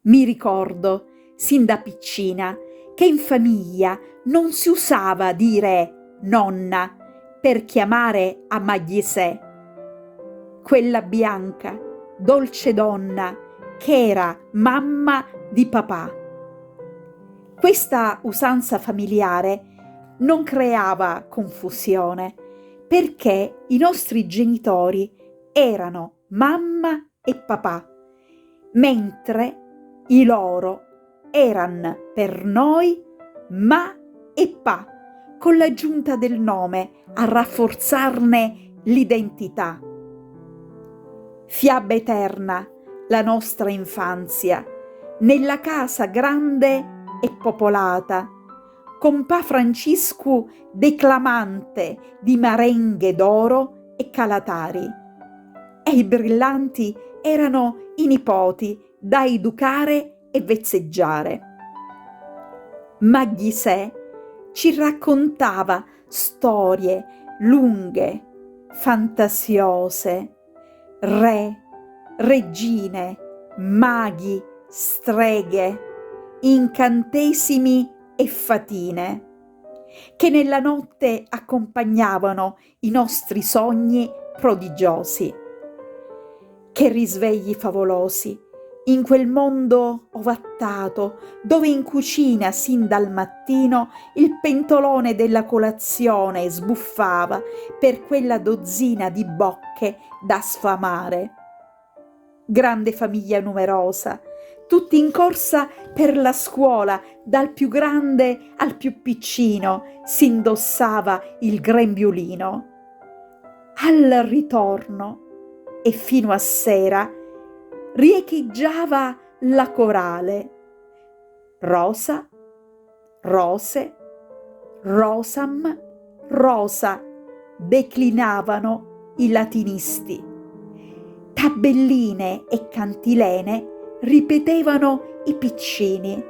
Mi ricordo, sin da piccina, che in famiglia non si usava dire nonna per chiamare a Magliesè, quella bianca, dolce donna che era mamma di papà. Questa usanza familiare non creava confusione perché i nostri genitori erano mamma e papà, mentre i loro erano per noi ma e pa, con l'aggiunta del nome a rafforzarne l'identità. Fiaba eterna la nostra infanzia, nella casa grande e popolata, con Pa Francisco declamante di marenghe d'oro e calatari. E i brillanti erano i nipoti da educare e vezzeggiare. Magliesè ci raccontava storie lunghe, fantasiose, re, regine, maghi, streghe, incantesimi e fatine, che nella notte accompagnavano i nostri sogni prodigiosi. Che risvegli favolosi in quel mondo ovattato, dove in cucina sin dal mattino il pentolone della colazione sbuffava per quella dozzina di bocche da sfamare. Grande famiglia numerosa, tutti in corsa per la scuola, dal più grande al più piccino si indossava il grembiulino. Al ritorno e fino a sera riecheggiava la corale. Rosa, rose, rosam, rosa, declinavano i latinisti. Tabelline e cantilene ripetevano i piccini,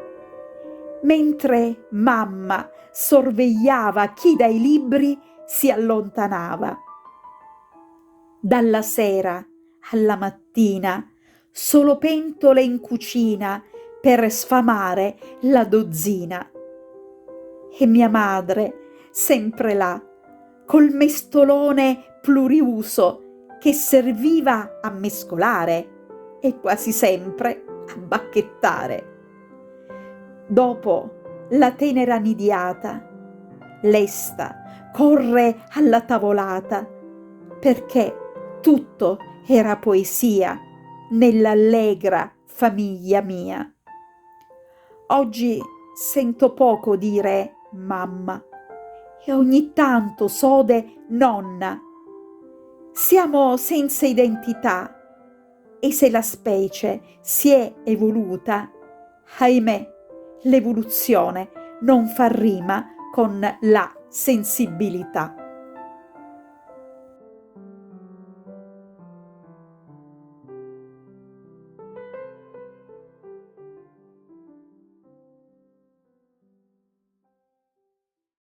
mentre mamma sorvegliava chi dai libri si allontanava. Dalla sera alla mattina solo pentole in cucina per sfamare la dozzina. E mia madre sempre là, col mestolone pluriuso che serviva a mescolare e quasi sempre a bacchettare. Dopo la tenera nidiata, lesta, corre alla tavolata, perché tutto era poesia nell'allegra famiglia mia. Oggi sento poco dire mamma e ogni tanto sode nonna. Siamo senza identità e se la specie si è evoluta, ahimè, l'evoluzione non fa rima con la sensibilità.